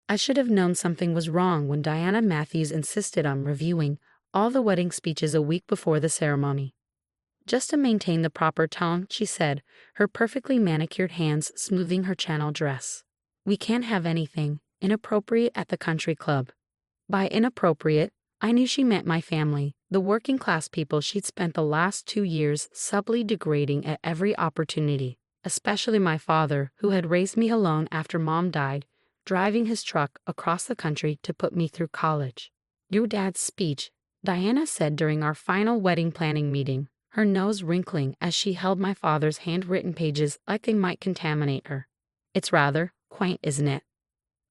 I should have known something was wrong when Diana Matthews insisted on reviewing all the wedding speeches a week before the ceremony. Just to maintain the proper tone, she said, her perfectly manicured hands smoothing her Chanel dress. We can't have anything inappropriate at the country club. By inappropriate, I knew she meant my family, the working class people she'd spent the last 2 years subtly degrading at every opportunity, especially my father, who had raised me alone after Mom died, driving his truck across the country to put me through college. Your dad's speech, Diana said during our final wedding planning meeting, her nose wrinkling as she held my father's handwritten pages like they might contaminate her. It's rather quaint, isn't it?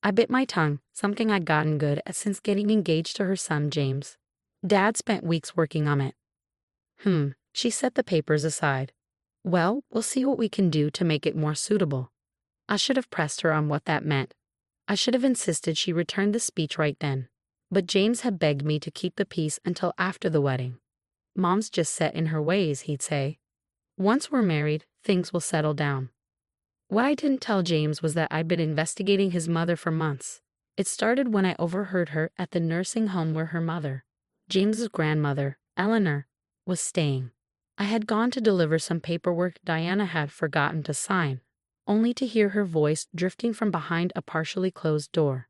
I bit my tongue, something I'd gotten good at since getting engaged to her son James. Dad spent weeks working on it. She set the papers aside. Well, we'll see what we can do to make it more suitable. I should have pressed her on what that meant. I should have insisted she return the speech right then. But James had begged me to keep the peace until after the wedding. Mom's just set in her ways, he'd say. Once we're married, things will settle down. What I didn't tell James was that I'd been investigating his mother for months. It started when I overheard her at the nursing home where her mother, James's grandmother, Eleanor, was staying. I had gone to deliver some paperwork Diana had forgotten to sign, only to hear her voice drifting from behind a partially closed door.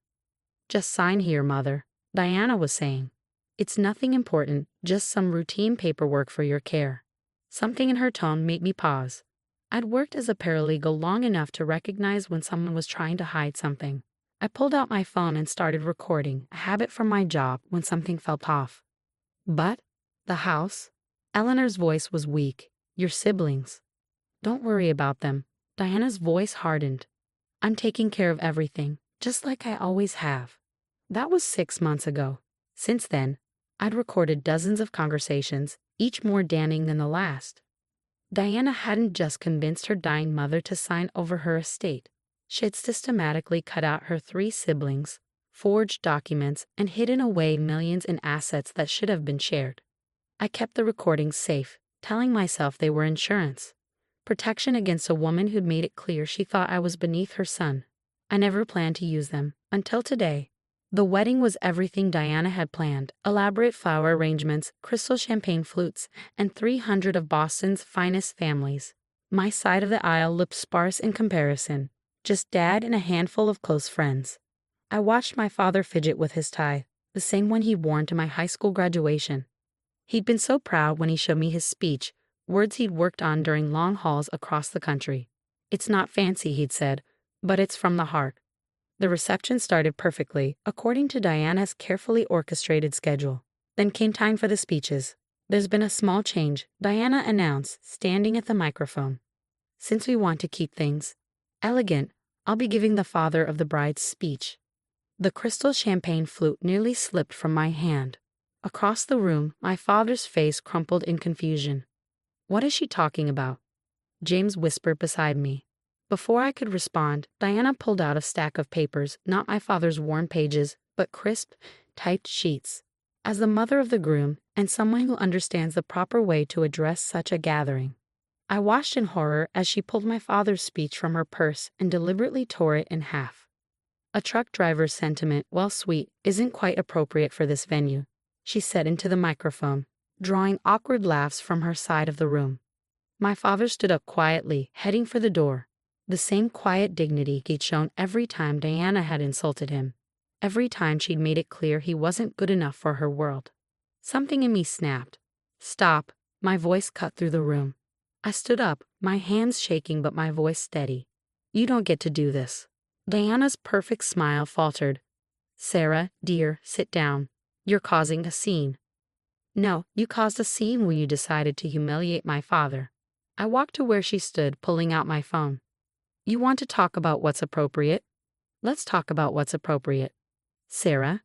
Just sign here, Mother, Diana was saying. It's nothing important, just some routine paperwork for your care. Something in her tone made me pause. I'd worked as a paralegal long enough to recognize when someone was trying to hide something. I pulled out my phone and started recording, a habit from my job when something felt off. But the house? Eleanor's voice was weak. Your siblings. Don't worry about them. Diana's voice hardened. I'm taking care of everything, just like I always have. That was 6 months ago. Since then, I'd recorded dozens of conversations, each more damning than the last. Diana hadn't just convinced her dying mother to sign over her estate. She had systematically cut out her 3 siblings, forged documents, and hidden away millions in assets that should have been shared. I kept the recordings safe, telling myself they were insurance. Protection against a woman who'd made it clear she thought I was beneath her son. I never planned to use them, until today. The wedding was everything Diana had planned: elaborate flower arrangements, crystal champagne flutes, and 300 of Boston's finest families. My side of the aisle looked sparse in comparison, just Dad and a handful of close friends. I watched my father fidget with his tie, the same one he'd worn to my high school graduation. He'd been so proud when he showed me his speech, words he'd worked on during long hauls across the country. It's not fancy, he'd said, but it's from the heart. The reception started perfectly, according to Diana's carefully orchestrated schedule. Then came time for the speeches. There's been a small change, Diana announced, standing at the microphone. Since we want to keep things elegant, I'll be giving the father of the bride's speech. The crystal champagne flute nearly slipped from my hand. Across the room, my father's face crumpled in confusion. What is she talking about? James whispered beside me. Before I could respond, Diana pulled out a stack of papers, not my father's worn pages, but crisp, typed sheets. As the mother of the groom, and someone who understands the proper way to address such a gathering, I watched in horror as she pulled my father's speech from her purse and deliberately tore it in half. A truck driver's sentiment, while sweet, isn't quite appropriate for this venue, she said into the microphone, drawing awkward laughs from her side of the room. My father stood up quietly, heading for the door. The same quiet dignity he'd shown every time Diana had insulted him, every time she'd made it clear he wasn't good enough for her world. Something in me snapped. Stop, my voice cut through the room. I stood up, my hands shaking but my voice steady. You don't get to do this. Diana's perfect smile faltered. Sarah, dear, sit down. You're causing a scene. No, you caused a scene when you decided to humiliate my father. I walked to where she stood, pulling out my phone. You want to talk about what's appropriate? Let's talk about what's appropriate. Sarah?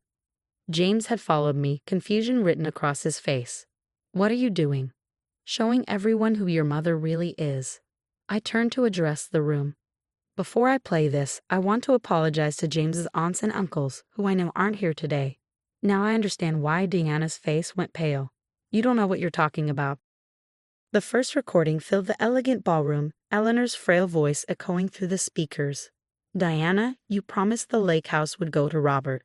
James had followed me, confusion written across his face. What are you doing? Showing everyone who your mother really is. I turned to address the room. Before I play this, I want to apologize to James's aunts and uncles, who I know aren't here today. Now I understand why Diana's face went pale. You don't know what you're talking about. The first recording filled the elegant ballroom, Eleanor's frail voice echoing through the speakers. Diana, you promised the lake house would go to Robert.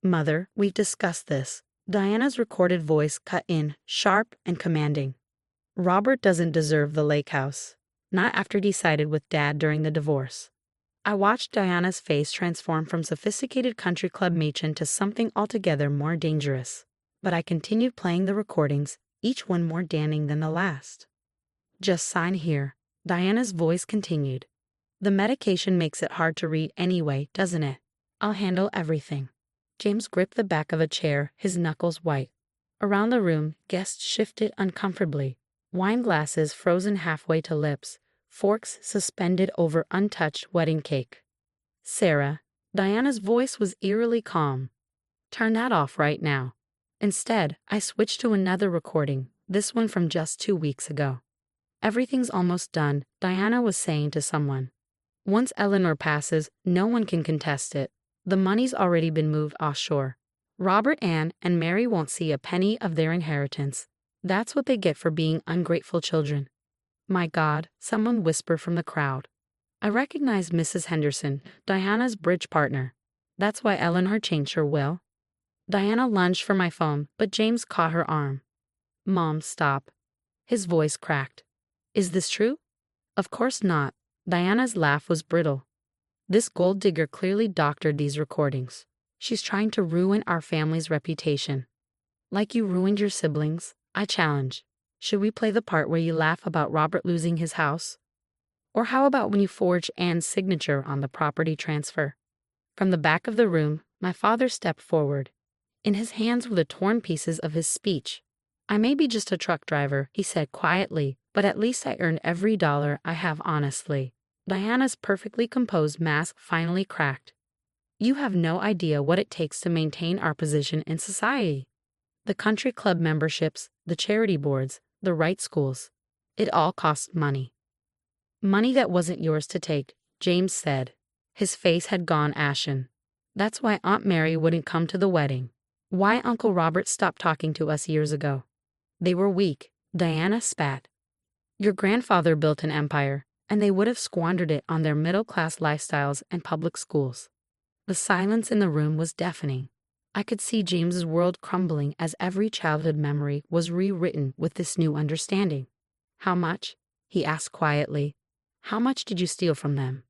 Mother, we've discussed this. Diana's recorded voice cut in, sharp and commanding. Robert doesn't deserve the lake house. Not after he sided with Dad during the divorce. I watched Diana's face transform from sophisticated country club matron to something altogether more dangerous. But I continued playing the recordings, each one more damning than the last. Just sign here. Diana's voice continued. The medication makes it hard to read anyway, doesn't it? I'll handle everything. James gripped the back of a chair, his knuckles white. Around the room, guests shifted uncomfortably. Wine glasses frozen halfway to lips, forks suspended over untouched wedding cake. Sarah, Diana's voice was eerily calm. Turn that off right now. Instead, I switched to another recording, this one from just 2 weeks ago. Everything's almost done, Diana was saying to someone. Once Eleanor passes, no one can contest it. The money's already been moved offshore. Robert, Anne, and Mary won't see a penny of their inheritance. That's what they get for being ungrateful children. My God, someone whispered from the crowd. I recognized Mrs. Henderson, Diana's bridge partner. That's why Eleanor changed her will. Diana lunged for my phone, but James caught her arm. Mom, stop. His voice cracked. Is this true? Of course not. Diana's laugh was brittle. This gold digger clearly doctored these recordings. She's trying to ruin our family's reputation. Like you ruined your siblings, I challenge. Should we play the part where you laugh about Robert losing his house? Or how about when you forge Anne's signature on the property transfer? From the back of the room, my father stepped forward. In his hands were the torn pieces of his speech. I may be just a truck driver, he said quietly, but at least I earned every dollar I have honestly. Diana's perfectly composed mask finally cracked. You have no idea what it takes to maintain our position in society. The country club memberships, the charity boards, the right schools. It all costs money. Money that wasn't yours to take, James said. His face had gone ashen. That's why Aunt Mary wouldn't come to the wedding. Why Uncle Robert stopped talking to us years ago. They were weak, Diana spat. Your grandfather built an empire, and they would have squandered it on their middle-class lifestyles and public schools. The silence in the room was deafening. I could see James's world crumbling as every childhood memory was rewritten with this new understanding. How much? He asked quietly. How much did you steal from them?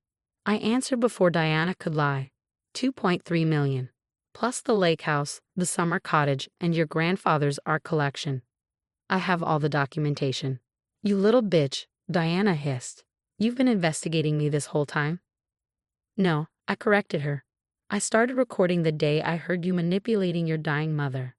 I answered before Diana could lie. 2.3 million. Plus the lake house, the summer cottage, and your grandfather's art collection. I have all the documentation. You little bitch, Diana hissed. You've been investigating me this whole time? No, I corrected her. I started recording the day I heard you manipulating your dying mother.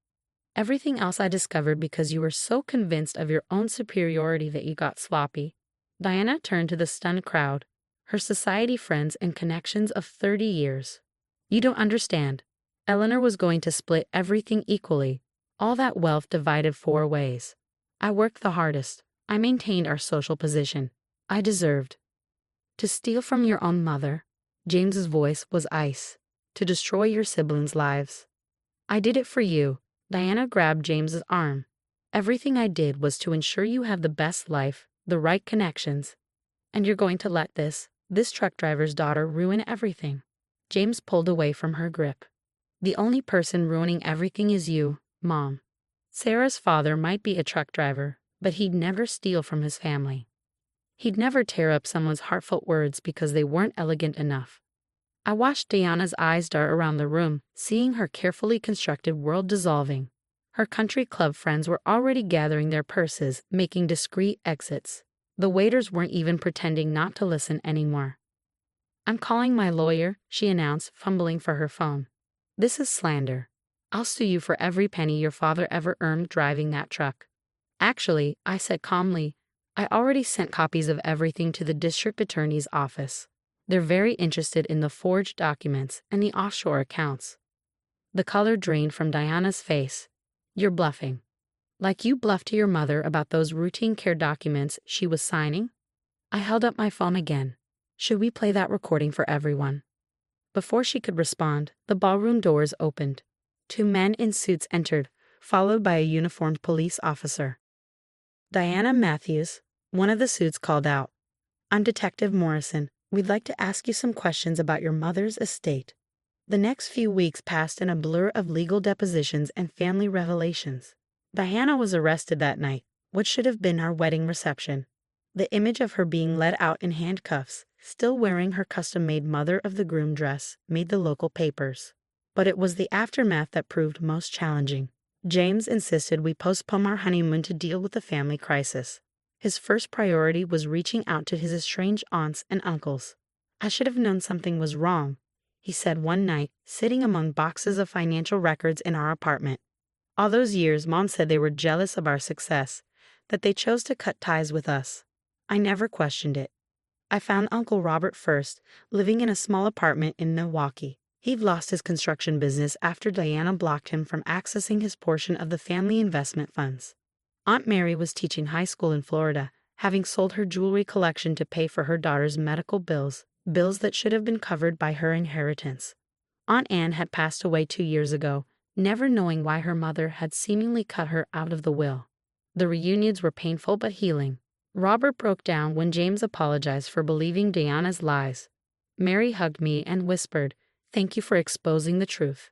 Everything else I discovered because you were so convinced of your own superiority that you got sloppy. Diana turned to the stunned crowd, her society friends and connections of 30 years. You don't understand. Eleanor was going to split everything equally, all that wealth divided 4 ways. I worked the hardest. I maintained our social position. I deserved. To steal from your own mother, James's voice was ice. To destroy your siblings' lives. I did it for you. Diana grabbed James's arm. Everything I did was to ensure you have the best life, the right connections. And you're going to let this truck driver's daughter ruin everything. James pulled away from her grip. The only person ruining everything is you, Mom. Sarah's father might be a truck driver, but he'd never steal from his family. He'd never tear up someone's heartfelt words because they weren't elegant enough. I watched Diana's eyes dart around the room, seeing her carefully constructed world dissolving. Her country club friends were already gathering their purses, making discreet exits. The waiters weren't even pretending not to listen anymore. I'm calling my lawyer, she announced, fumbling for her phone. This is slander. I'll sue you for every penny your father ever earned driving that truck. Actually, I said calmly, I already sent copies of everything to the district attorney's office. They're very interested in the forged documents and the offshore accounts. The color drained from Diana's face. You're bluffing. Like you bluffed to your mother about those routine care documents she was signing? I held up my phone again. Should we play that recording for everyone? Before she could respond, the ballroom doors opened. 2 men in suits entered, followed by a uniformed police officer. Diana Matthews, one of the suits called out. I'm Detective Morrison, We'd like to ask you some questions about your mother's estate." The next few weeks passed in a blur of legal depositions and family revelations. Diana was arrested that night, what should have been our wedding reception. The image of her being led out in handcuffs, still wearing her custom-made mother of the groom dress, made the local papers. But it was the aftermath that proved most challenging. James insisted we postpone our honeymoon to deal with the family crisis. His first priority was reaching out to his estranged aunts and uncles. "I should have known something was wrong," he said one night, sitting among boxes of financial records in our apartment. "All those years, Mom said they were jealous of our success, that they chose to cut ties with us. I never questioned it. I found Uncle Robert first, living in a small apartment in Milwaukee. He'd lost his construction business after Diana blocked him from accessing his portion of the family investment funds. Aunt Mary was teaching high school in Florida, having sold her jewelry collection to pay for her daughter's medical bills that should have been covered by her inheritance. Aunt Anne had passed away 2 years ago, never knowing why her mother had seemingly cut her out of the will. The reunions were painful but healing. Robert broke down when James apologized for believing Diana's lies. Mary hugged me and whispered, "Thank you for exposing the truth."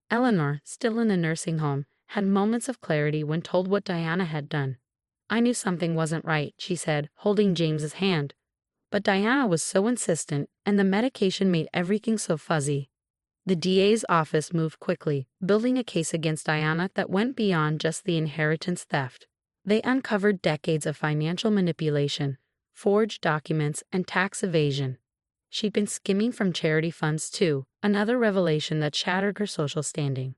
Eleanor, still in the nursing home, had moments of clarity when told what Diana had done. "I knew something wasn't right," she said, holding James's hand. But Diana was so insistent, and the medication made everything so fuzzy. The DA's office moved quickly, building a case against Diana that went beyond just the inheritance theft. They uncovered decades of financial manipulation, forged documents, and tax evasion. She'd been skimming from charity funds too, another revelation that shattered her social standing.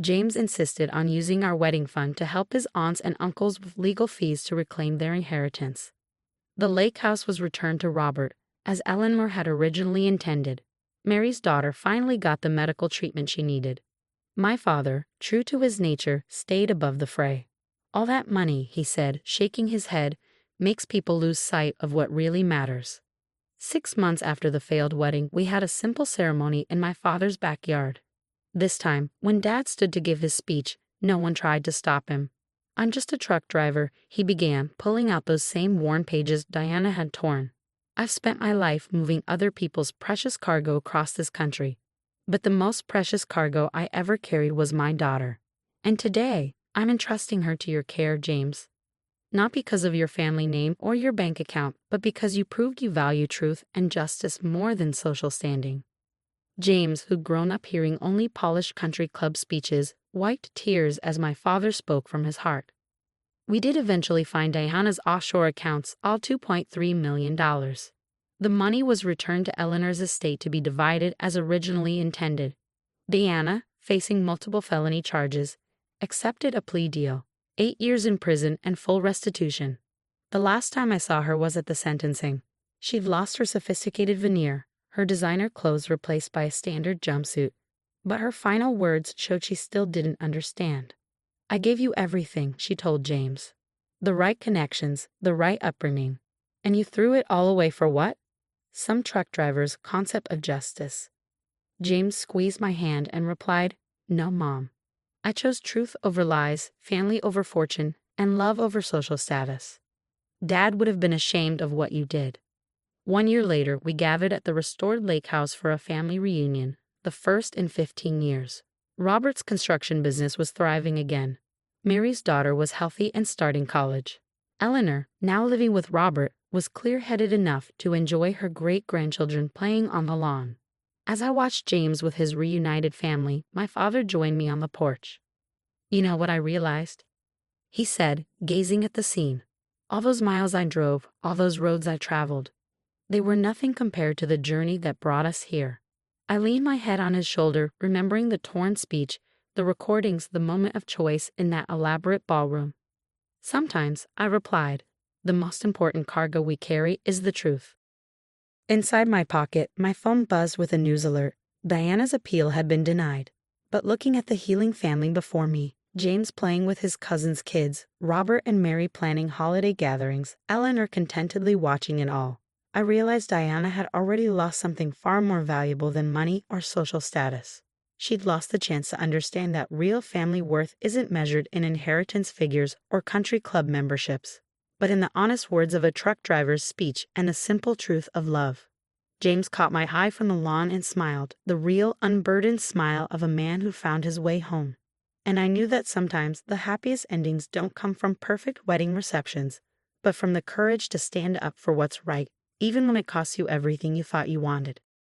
James insisted on using our wedding fund to help his aunts and uncles with legal fees to reclaim their inheritance. The lake house was returned to Robert, as Eleanor had originally intended. Mary's daughter finally got the medical treatment she needed. My father, true to his nature, stayed above the fray. "All that money," he said, shaking his head, "makes people lose sight of what really matters." 6 months after the failed wedding, we had a simple ceremony in my father's backyard. This time, when Dad stood to give his speech, no one tried to stop him. "I'm just a truck driver," he began, pulling out those same worn pages Diana had torn. "I've spent my life moving other people's precious cargo across this country. But the most precious cargo I ever carried was my daughter. And today, I'm entrusting her to your care, James. Not because of your family name or your bank account, but because you proved you value truth and justice more than social standing." James, who'd grown up hearing only polished country club speeches, wiped tears as my father spoke from his heart. We did eventually find Diana's offshore accounts, all $2.3 million. The money was returned to Eleanor's estate to be divided as originally intended. Diana, facing multiple felony charges, accepted a plea deal, 8 years in prison and full restitution. The last time I saw her was at the sentencing. She'd lost her sophisticated veneer, her designer clothes replaced by a standard jumpsuit, but her final words showed she still didn't understand. "I gave you everything," she told James. "The right connections, the right upbringing. And you threw it all away for what? Some truck driver's concept of justice." James squeezed my hand and replied, "No, Mom. I chose truth over lies, family over fortune, and love over social status. Dad would have been ashamed of what you did." 1 year later, we gathered at the restored lake house for a family reunion, the first in 15 years. Robert's construction business was thriving again. Mary's daughter was healthy and starting college. Eleanor, now living with Robert, was clear-headed enough to enjoy her great-grandchildren playing on the lawn. As I watched James with his reunited family, my father joined me on the porch. "You know what I realized?" he said, gazing at the scene. "All those miles I drove, all those roads I traveled, they were nothing compared to the journey that brought us here." I leaned my head on his shoulder, remembering the torn speech, the recordings, the moment of choice in that elaborate ballroom. "Sometimes," I replied, "the most important cargo we carry is the truth." Inside my pocket, my phone buzzed with a news alert. Diana's appeal had been denied. But looking at the healing family before me, James playing with his cousin's kids, Robert and Mary planning holiday gatherings, Eleanor contentedly watching it all, I realized Diana had already lost something far more valuable than money or social status. She'd lost the chance to understand that real family worth isn't measured in inheritance figures or country club memberships, but in the honest words of a truck driver's speech and the simple truth of love. James caught my eye from the lawn and smiled, the real, unburdened smile of a man who found his way home. And I knew that sometimes the happiest endings don't come from perfect wedding receptions, but from the courage to stand up for what's right, even when it costs you everything you thought you wanted.